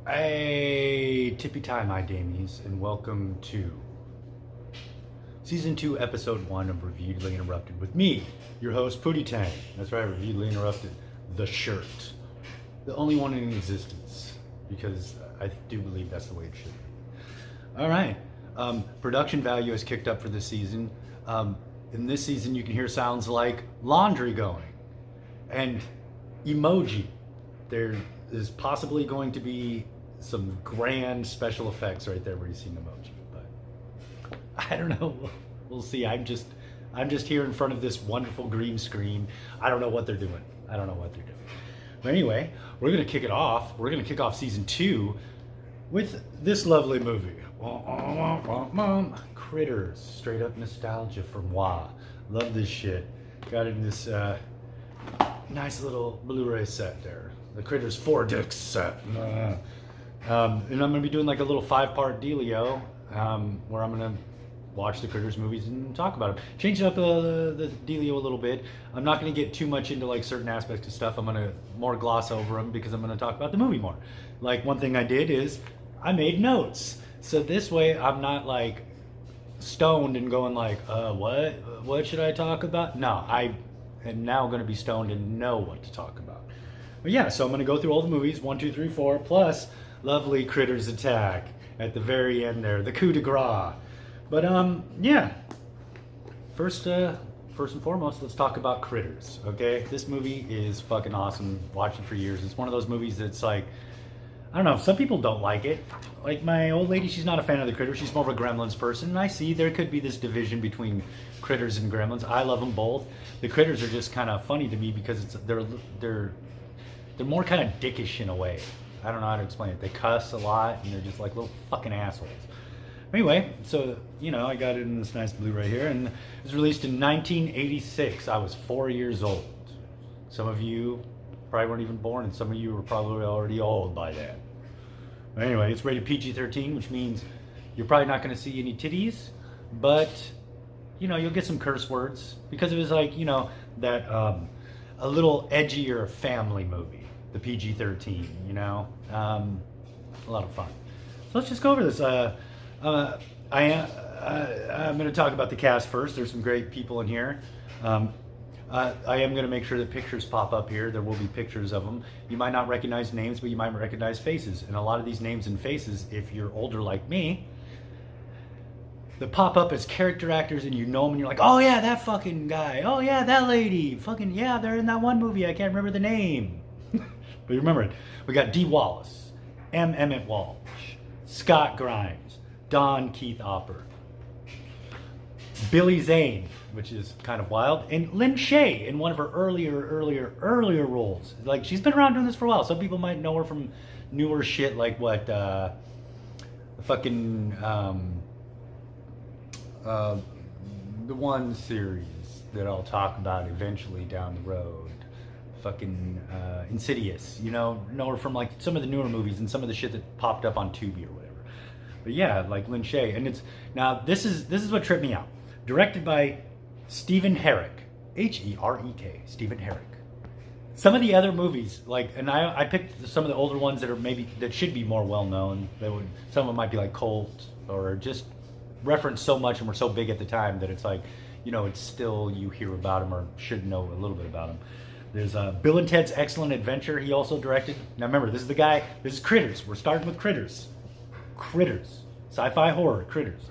Hey, tippy time, my damies, and welcome to Season 2, Episode 1 of Reviewedly Interrupted with me, your host, Pootie. That's right, Reviewedly Interrupted, the shirt. The only one in existence, because I do believe that's the way it should be. All right, production value has kicked up for this season. In this season, you can hear sounds like laundry going and emoji. There is possibly going to be some grand special effects right there where you see an emoji, but I don't know. We'll see. I'm just here in front of this wonderful green screen. I don't know what they're doing. But anyway, we're gonna kick it off. We're gonna kick off season 2 with this lovely movie. Critters, straight up nostalgia for moi. Love this shit. Got it in this nice little Blu-ray set there. The Critters 4-disc set. And I'm going to be doing like a little 5-part dealio where I'm going to watch the Critters movies and talk about them. Change up the dealio a little bit. I'm not going to get too much into like certain aspects of stuff. I'm going to more gloss over them because I'm going to talk about the movie more. Like one thing I did is I made notes. So this way I'm not like stoned and going like, what should I talk about? No, I am now going to be stoned and know what to talk about. But yeah, so I'm going to go through all the movies, 1, 2, 3, 4, plus lovely Critters Attack at the very end there, the coup de grace. But yeah, first and foremost, let's talk about Critters, okay? This movie is fucking awesome. Watched it for years. It's one of those movies that's like, I don't know, some people don't like it. Like my old lady, she's not a fan of the Critters. She's more of a Gremlins person. And I see there could be this division between Critters and Gremlins. I love them both. The Critters are just kind of funny to me because they're more kind of dickish in a way. I don't know how to explain it. They cuss a lot and they're just like little fucking assholes. Anyway, so, you know, I got it in this nice Blu-ray here and it was released in 1986. I was 4 years old. Some of you probably weren't even born and some of you were probably already old by then. But anyway, it's rated PG-13, which means you're probably not going to see any titties, but, you know, you'll get some curse words because it was like, you know, that a little edgier family movie. The PG-13, you know, a lot of fun. So let's just go over this. I'm going to talk about the cast first. There's some great people in here. I am going to make sure that pictures pop up here. There will be pictures of them. You might not recognize names, but you might recognize faces. And a lot of these names and faces, if you're older like me, they pop up as character actors and you know them and you're like, oh yeah, that fucking guy. Oh yeah, that lady. Fucking yeah, they're in that one movie. I can't remember the name. But remember it. We got Dee Wallace, M. Emmett Walsh, Scott Grimes, Don Keith Opper, Billy Zane, which is kind of wild, and Lynn Shay in one of her earlier roles. Like she's been around doing this for a while. Some people might know her from newer shit like what the one series that I'll talk about eventually down the road. Fucking Insidious, you know her from like some of the newer movies and some of the shit that popped up on Tubi or whatever. But yeah, like Lynn Shay, and it's now this is what tripped me out. Directed by Stephen Herek, Herek, Stephen Herek. Some of the other movies, like, and I picked some of the older ones that should be more well known. Some of them might be like cult or just referenced so much and were so big at the time that it's like, you know, it's still you hear about them or should know a little bit about them. There's Bill and Ted's Excellent Adventure. He also directed. Now remember, this is Critters. We're starting with Critters. Critters. Sci-fi horror, Critters.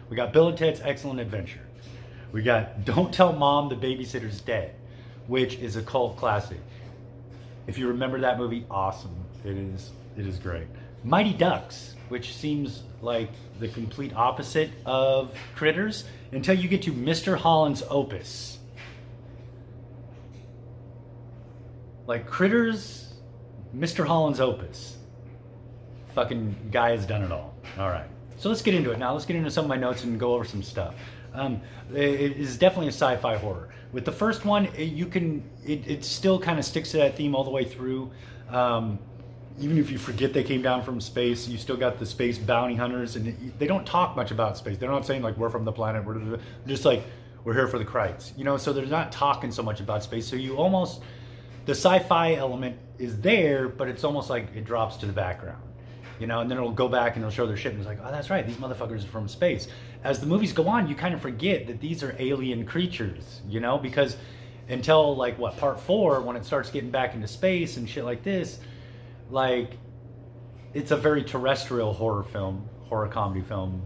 We got Bill and Ted's Excellent Adventure. We got Don't Tell Mom the Babysitter's Dead, which is a cult classic. If you remember that movie, awesome. It is great. Mighty Ducks, which seems like the complete opposite of Critters until you get to Mr. Holland's Opus. Like Critters, Mr. Holland's Opus. Fucking guy has done it all. All right. So let's get into it now. Let's get into some of my notes and go over some stuff. It is definitely a sci-fi horror. With the first one, it still kind of sticks to that theme all the way through. Even if you forget they came down from space, you still got the space bounty hunters, and they don't talk much about space. They're not saying like we're from the planet. We're just like we're here for the Krites, you know. So they're not talking so much about space. So you almost the sci-fi element is there, but it's almost like it drops to the background. you know, and then it'll go back and it'll show their ship, and it's like, oh, that's right, these motherfuckers are from space. As the movies go on, you kind of forget that these are alien creatures, you know, because until like what, part 4, when it starts getting back into space and shit like this, like it's a very terrestrial horror comedy film,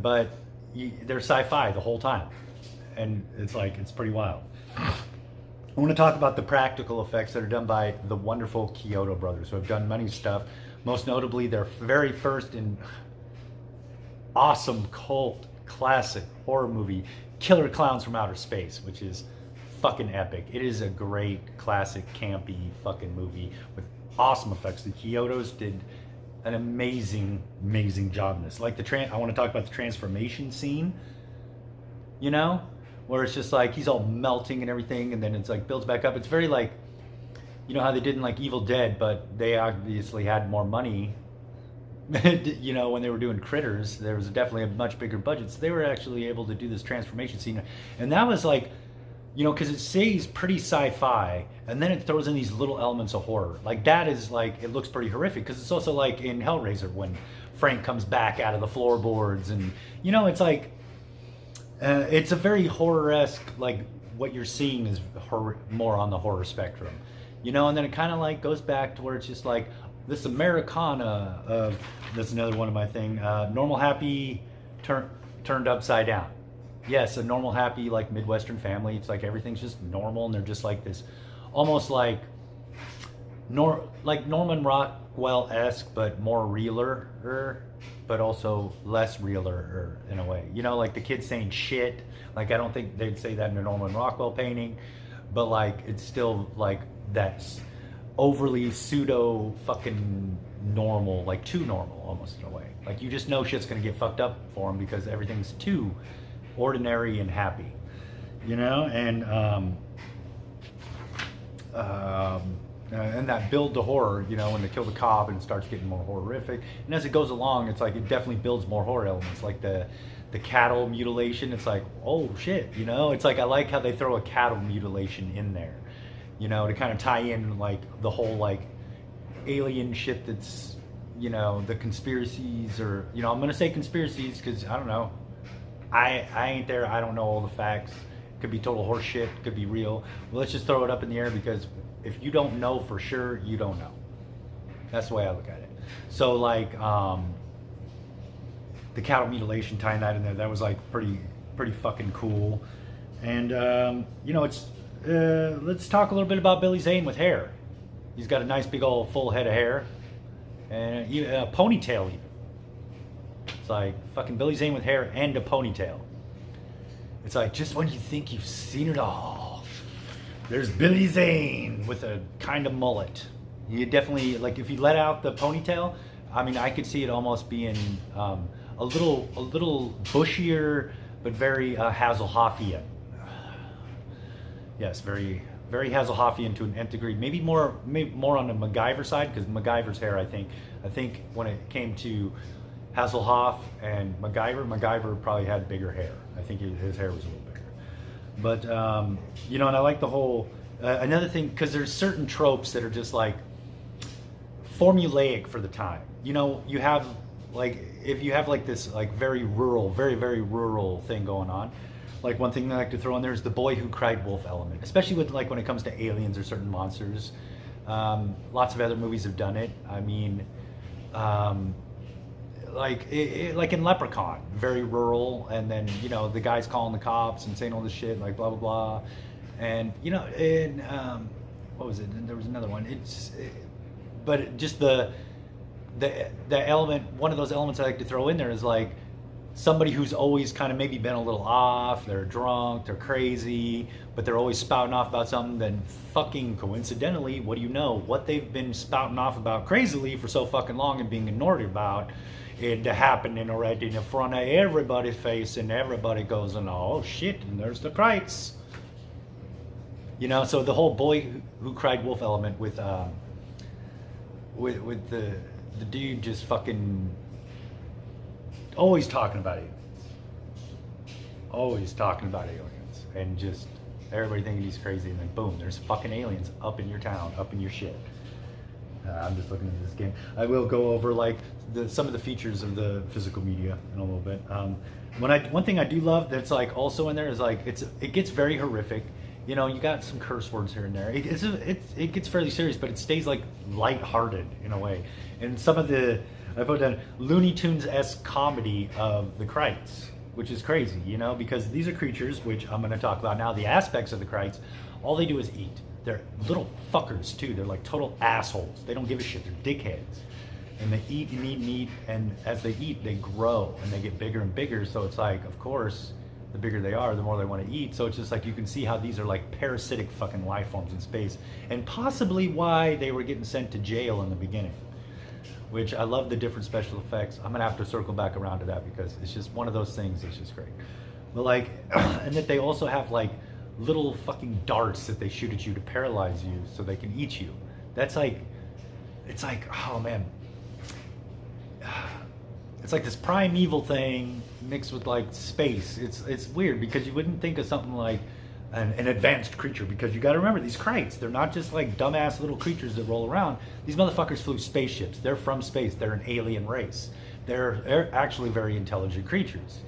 but they're sci-fi the whole time, and it's like, it's pretty wild. I want to talk about the practical effects that are done by the wonderful Kyoto brothers, who have done many stuff. Most notably, their very first and awesome cult classic horror movie, Killer Clowns from Outer Space, which is fucking epic. It is a great classic campy fucking movie with awesome effects. The Kyotos did an amazing job in this. Like I want to talk about the transformation scene, you know, where it's just like he's all melting and everything, and then it's like builds back up. It's very like, you know how they did in like Evil Dead, but they obviously had more money. You know, when they were doing Critters, there was definitely a much bigger budget, so they were actually able to do this transformation scene, and that was like, you know, because it stays pretty sci-fi, and then it throws in these little elements of horror. Like that is like, it looks pretty horrific, because it's also like in Hellraiser when Frank comes back out of the floorboards, and you know, it's like, it's a very horror-esque, like what you're seeing is more on the horror spectrum, you know, and then it kind of like goes back to where it's just like this Americana of, that's another one of my thing, normal happy turned upside down. Yes, a normal happy like Midwestern family. It's like everything's just normal, and they're just like this, almost like like Norman Rockwell-esque, but more realer, but also less realer in a way. You know, like the kids saying shit. Like I don't think they'd say that in a Norman Rockwell painting, but like it's still like that's overly pseudo fucking normal, like too normal almost in a way. Like you just know shit's gonna get fucked up for them because everything's too ordinary and happy, you know, and that build to horror, you know, when they kill the cop and it starts getting more horrific, and as it goes along, it's like it definitely builds more horror elements, like the cattle mutilation. It's like, oh shit, you know, it's like I like how they throw a cattle mutilation in there, you know, to kind of tie in like the whole like alien shit that's, you know, the conspiracies, or, you know, I'm gonna say conspiracies because I don't know. I ain't there. I don't know all the facts. Could be total horse shit. Could be real. Well, let's just throw it up in the air, because if you don't know for sure, you don't know. That's the way I look at it. So like the cattle mutilation, tying that in there, that was like pretty fucking cool. And you know, it's let's talk a little bit about Billy Zane with hair. He's got a nice big old full head of hair, and a ponytail even. It's like fucking Billy Zane with hair and a ponytail. It's like, just when you think you've seen it all, there's Billy Zane with a kind of mullet. You definitely, like, if you let out the ponytail, I mean, I could see it almost being a little bushier, but very Hasselhoffian. Yes, very Hasselhoffian to an nth degree. Maybe more on the MacGyver side, because MacGyver's hair, I think when it came to Hasselhoff and MacGyver probably had bigger hair. I think his hair was a little bigger. But, you know, and I like the whole, another thing, because there's certain tropes that are just like formulaic for the time. You know, you have like, if you have like this like very rural thing going on, like one thing that I like to throw in there is the boy who cried wolf element, especially with like when it comes to aliens or certain monsters. Lots of other movies have done it. I mean, like in Leprechaun, very rural, and then, you know, the guy's calling the cops and saying all this shit, like blah blah blah, and you know, in what was it? And there was another one. But just the element, one of those elements I like to throw in there is like somebody who's always kind of maybe been a little off. They're drunk, they're crazy, but they're always spouting off about something. Then fucking coincidentally, what do you know? What they've been spouting off about crazily for so fucking long and being ignored about, it happening already in front of everybody's face, and everybody goes, and oh shit, and there's the Kreitz. You know, so the whole boy who cried wolf element with the dude just fucking always talking about aliens, and just everybody thinking he's crazy, and then boom, there's fucking aliens up in your town, up in your shit. I'm just looking at this game. I will go over like some of the features of the physical media in a little bit. One thing I do love that's like also in there is like it gets very horrific. You know, you got some curse words here and there. It gets fairly serious, but it stays like lighthearted in a way. And some of I put down Looney Tunes-esque comedy of the Krites, which is crazy, you know, because these are creatures, which I'm going to talk about now. The aspects of the Krites, all they do is eat. They're little fuckers too. They're like total assholes. They don't give a shit. They're dickheads. And they eat and eat and eat, and as they eat, they grow and they get bigger and bigger. So it's like, of course, the bigger they are, the more they want to eat. So it's just like you can see how these are like parasitic fucking life forms in space, and possibly why they were getting sent to jail in the beginning. Which I love the different special effects. I'm gonna have to circle back around to that because it's just one of those things that's just great. But like, and that they also have like little fucking darts that they shoot at you to paralyze you so they can eat you. That's like, it's like, oh man. It's like this primeval thing mixed with like space. It's weird because you wouldn't think of something like an advanced creature, because you got to remember these Krites, they're not just like dumbass little creatures that roll around. These motherfuckers flew spaceships. They're from space. They're an alien race. They're actually very intelligent creatures.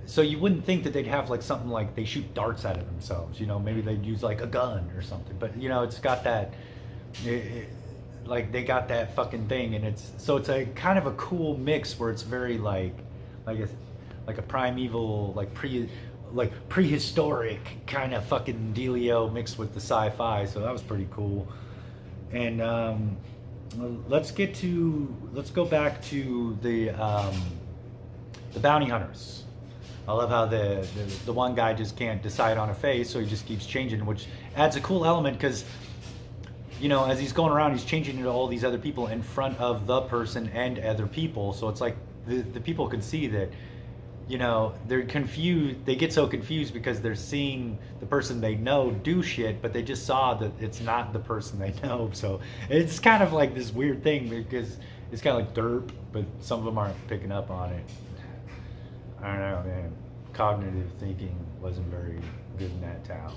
So you wouldn't think that they'd have like something like they shoot darts out of themselves. You know, maybe they'd use like a gun or something. But you know, it's got that. Like they got that fucking thing, and it's a kind of a cool mix where it's very like a primeval, like prehistoric kind of fucking dealio mixed with the sci-fi. So that was pretty cool. And let's go back to the bounty hunters. I love how the one guy just can't decide on a face, so he just keeps changing, which adds a cool element because, you know, as he's going around, he's changing into all these other people in front of the person and other people. So it's like the people can see that, you know, they're confused. They get so confused because they're seeing the person they know do shit, but they just saw that it's not the person they know. So it's kind of like this weird thing because it's kind of like derp, but some of them aren't picking up on it. I don't know, man. Cognitive thinking wasn't very good in that town.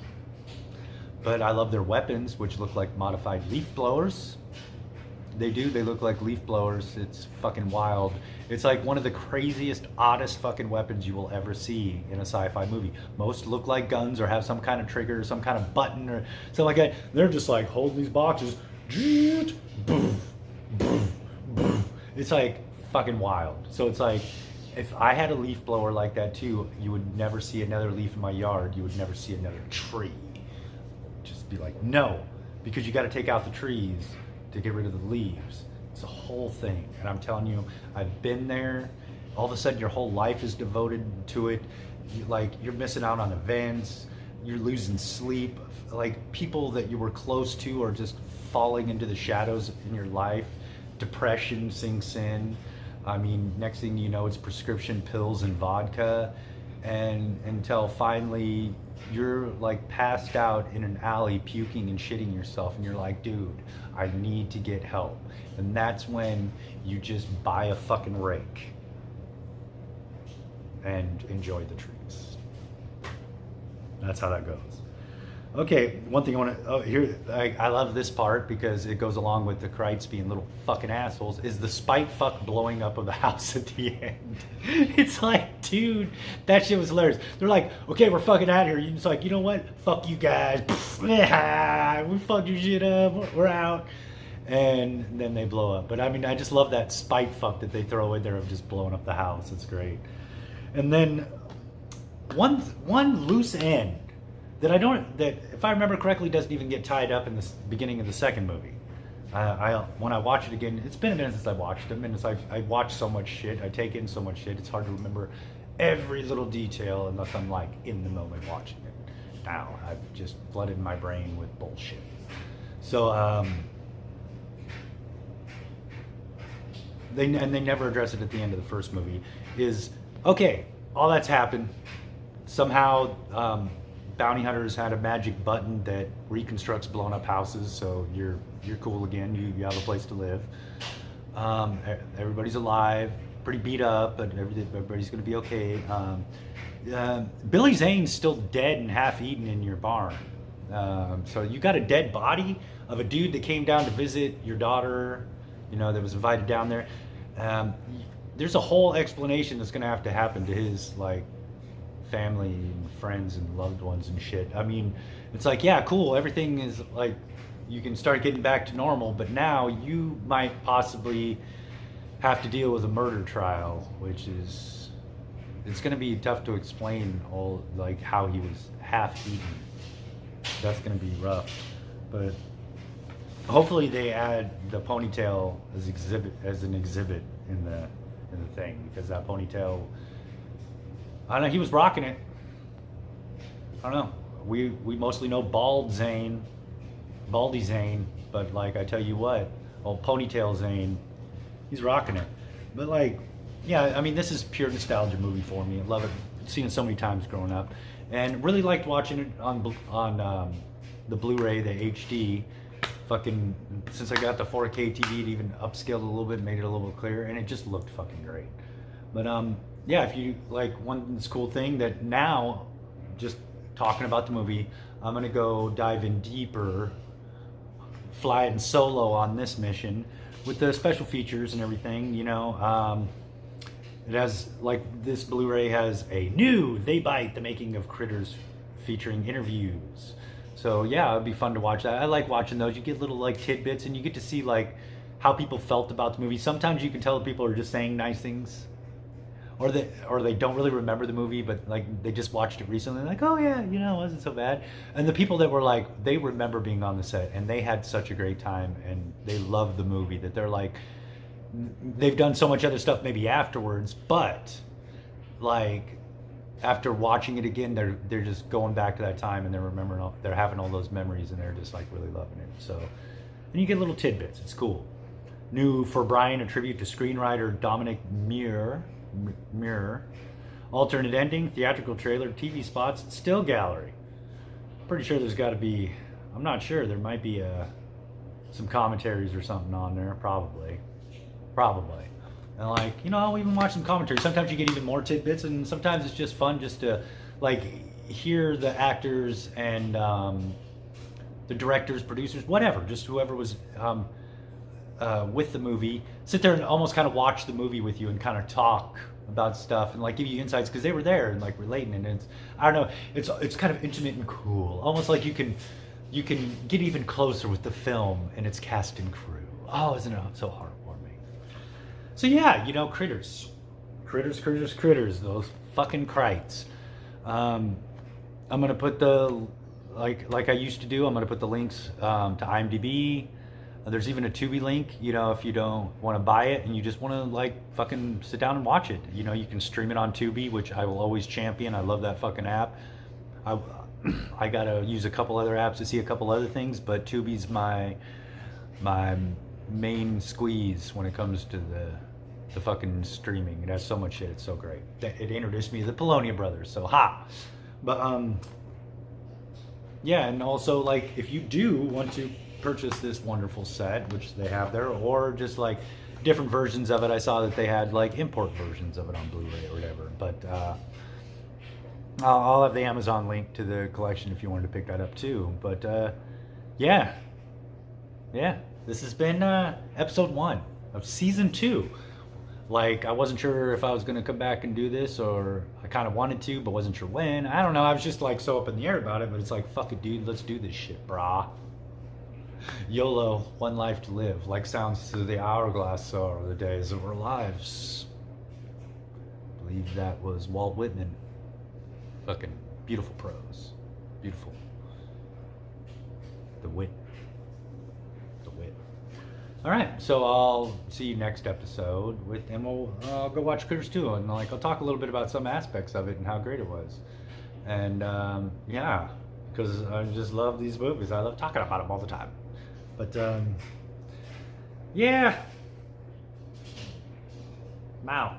But I love their weapons, which look like modified leaf blowers. They look like leaf blowers. It's fucking wild. It's like one of the craziest, oddest fucking weapons you will ever see in a sci-fi movie. Most look like guns or have some kind of trigger or some kind of button or something like that. They're just like holding these boxes. It's like fucking wild. So it's like, if I had a leaf blower like that too, you would never see another leaf in my yard. You would never see another tree. Just be like, no, because you got to take out the trees to get rid of the leaves. It's a whole thing. And I'm telling you, I've been there. All of a sudden your whole life is devoted to it. You're missing out on events. You're losing sleep. Like people that you were close to are just falling into the shadows in your life. Depression sinks in. I mean, next thing you know, it's prescription pills and vodka, and until finally you're like passed out in an alley puking and shitting yourself, and you're like, dude, I need to get help. And that's when you just buy a fucking rake and enjoy the trees. That's how that goes. Okay, one thing I want to I love this part because it goes along with the Krites being little fucking assholes, is the spite fuck blowing up of the house at the end. It's like, dude, that shit was hilarious. They're like, okay, we're fucking out of here. It's like, you know what? Fuck you guys. We fucked your shit up. We're out. And then they blow up. But I mean, I just love that spite fuck that they throw in there of just blowing up the house. It's great. And then one loose end that if I remember correctly, doesn't even get tied up in the beginning of the second movie. When I watch it again, it's been a minute since I watched them, and I watch so much shit, I take in so much shit, it's hard to remember every little detail unless I'm like in the moment watching it. Now I've just flooded my brain with bullshit. So they never address it at the end of the first movie. Is okay, all that's happened. Somehow bounty hunters had a magic button that reconstructs blown up houses, so you're cool again. You have a place to live. Everybody's alive, pretty beat up, but everybody's gonna be okay. Billy Zane's still dead and half eaten in your barn. So you got a dead body of a dude that came down to visit your daughter, you know, that was invited down there. There's a whole explanation that's going to have to happen to his, like, family and friends and loved ones and shit. I mean, it's like, yeah, cool, everything is like, you can start getting back to normal, but now you might possibly have to deal with a murder trial, which is, it's going to be tough to explain all, like, how he was half eaten. That's going to be rough, but hopefully they add the ponytail as an exhibit in the thing, because that ponytail, I don't know, he was rocking it. I don't know. We mostly know Baldy Zane, but, like, I tell you what, old ponytail Zane, he's rocking it. But, like, yeah, I mean, this is pure nostalgia movie for me. I love it. I've seen it so many times growing up, and really liked watching it on the Blu-ray, the HD. Fucking, since I got the 4K TV, it even upscaled a little bit, made it a little bit clearer, and it just looked fucking great. But yeah, if you like, one cool thing that now, just talking about the movie, I'm gonna go dive in deeper, flying solo on this mission with the special features and everything. You know, it has, like, this Blu-ray has a new They Bite: The Making of Critters featuring interviews. So yeah, it'd be fun to watch that. I like watching those. You get little, like, tidbits, and you get to see, like, how people felt about the movie. Sometimes you can tell people are just saying nice things, or they don't really remember the movie, but, like, they just watched it recently, like, oh yeah, you know, it wasn't so bad. And the people that were like, they remember being on the set and they had such a great time and they loved the movie, that they're like, they've done so much other stuff maybe afterwards, but, like, after watching it again, they're just going back to that time and they're remembering they're having all those memories and they're just, like, really loving it. So, and you get little tidbits. It's cool. New for Brian, a tribute to screenwriter Dominic Muir. Alternate ending, theatrical trailer, TV spots, still gallery. Pretty sure there's got to be, I'm not sure, there might be some commentaries or something on there, probably. And, like, you know, I'll even watch some commentaries. Sometimes you get even more tidbits, and sometimes it's just fun just to, like, hear the actors and the directors, producers, whatever, just whoever was with the movie, sit there and almost kind of watch the movie with you and kind of talk about stuff and, like, give you insights because they were there and, like, relating. And it's, I don't know, it's kind of intimate and cool, almost like you can get even closer with the film and its cast and crew. Oh, isn't it so heartwarming? So yeah, you know, critters, those fucking krites. I'm gonna put the, like I used to do, I'm gonna put the links to IMDb. There's even a Tubi link, you know, if you don't want to buy it and you just want to, like, fucking sit down and watch it. You know, you can stream it on Tubi, which I will always champion. I love that fucking app. I gotta use a couple other apps to see a couple other things, but Tubi's my main squeeze when it comes to the fucking streaming. It has so much shit. It's so great. It introduced me to the Polonia brothers, so ha. But yeah, and also, like, if you do want to purchase this wonderful set, which they have there, or just, like, different versions of it. I saw that they had, like, import versions of it on Blu-ray or whatever. But I'll have the Amazon link to the collection if you wanted to pick that up too. But yeah, this has been episode 1 of season 2. Like, I wasn't sure if I was gonna come back and do this, or I kind of wanted to, but wasn't sure when. I don't know. I was just, like, so up in the air about it. But it's like, fuck it, dude. Let's do this shit, brah. YOLO, one life to live. Like sounds to the hourglass are the days of our lives. I believe that was Walt Whitman. Fucking beautiful prose. Beautiful. The wit. Alright, so I'll see you next episode and I'll go watch Critters 2, and, like, I'll talk a little bit about some aspects of it and how great it was. And yeah, because I just love these movies. I love talking about them all the time. But yeah. Wow.